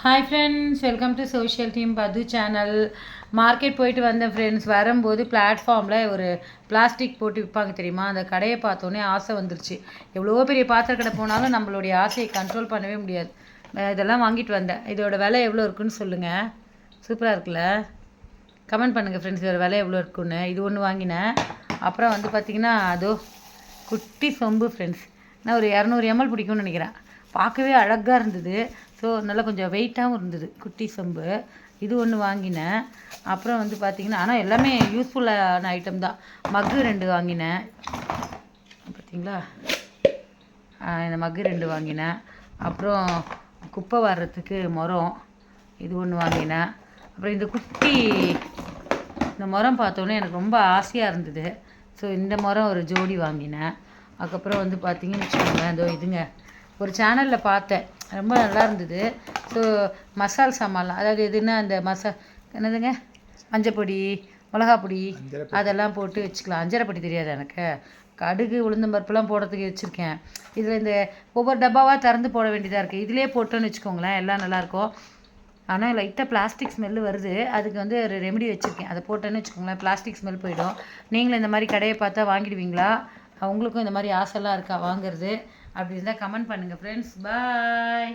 Hi friends, welcome to social team பது channel. Market போயிட்டு வந்தேன் ஃப்ரெண்ட்ஸ். வரும்போது பிளாட்ஃபார்மில் ஒரு பிளாஸ்டிக் போட்டு விற்பாங்க தெரியுமா, அந்த கடையை பார்த்தோன்னே ஆசை வந்துருச்சு. எவ்வளோ பெரிய பாத்திர கடை போனாலும் நம்மளுடைய ஆசையை கண்ட்ரோல் பண்ணவே முடியாது. இதெல்லாம் வாங்கிட்டு வந்தேன். இதோட விலை எவ்வளோ இருக்குன்னு சொல்லுங்கள். சூப்பராக இருக்குல்ல? கமெண்ட் பண்ணுங்கள் ஃப்ரெண்ட்ஸ், இதோட விலை எவ்வளோ இருக்குன்னு. இது ஒன்று வாங்கினேன். அப்புறம் வந்து பார்த்திங்கன்னா அதோ குட்டி சொம்பு ஃப்ரெண்ட்ஸ். நான் ஒரு 200 ml பிடிக்கும்னு நினைக்கிறேன். பார்க்கவே அழகாக இருந்தது. ஸோ நல்லா கொஞ்சம் வெயிட்டாகவும் இருந்தது குட்டி சொம்பு. இது ஒன்று வாங்கினேன். அப்புறம் வந்து பார்த்திங்கன்னா ஆனால் எல்லாமே யூஸ்ஃபுல்லான ஐட்டம் தான். மக்கு 2 வாங்கினேன். பார்த்திங்களா, இந்த மக்கு 2 வாங்கினேன். அப்புறம் குப்பை வர்றதுக்கு முறம் இது ஒன்று வாங்கினேன். அப்புறம் இந்த முறம் பார்த்தோன்னே எனக்கு ரொம்ப ஆசையாக இருந்தது. ஸோ இந்த முறம் ஒரு ஜோடி வாங்கினேன். அதுக்கப்புறம் வந்து பார்த்திங்கன்னு வச்சுக்கோங்களேன், இதோ இதுங்க ஒரு சேனலில் பார்த்தேன், ரொம்ப நல்லா இருந்தது. ஸோ மசால் சாமான்லாம், அதாவது எதுன்னா அந்த என்னதுங்க, மஞ்சப்பொடி, மிளகாப்பொடி அதெல்லாம் போட்டு வச்சுக்கலாம். அஞ்சரைப்பொடி தெரியாது எனக்கு. கடுகு உளுந்தம்பருப்புலாம் போடுறதுக்கு வச்சுருக்கேன். இதில் இந்த ஒவ்வொரு டப்பாவாக திறந்து போட வேண்டியதாக இருக்குது. இதிலே போட்டோன்னு வச்சுக்கோங்களேன், எல்லாம் நல்லாயிருக்கும். ஆனால் லைட்டாக பிளாஸ்டிக் ஸ்மெல்லு வருது. அதுக்கு வந்து ஒரு ரெமெடி வச்சுருக்கேன். அதை போட்டோன்னு வச்சுக்கோங்களேன், பிளாஸ்டிக் ஸ்மெல் போயிடும். நீங்களும் இந்த மாதிரி கடையை பார்த்தா வாங்கிடுவீங்களா? உங்களுக்கும் இந்த மாதிரி ஆசைலாம் இருக்கா வாங்குறது? அப்படி இருந்தால் கமெண்ட் பண்ணுங்கள் ஃப்ரெண்ட்ஸ். பாய்.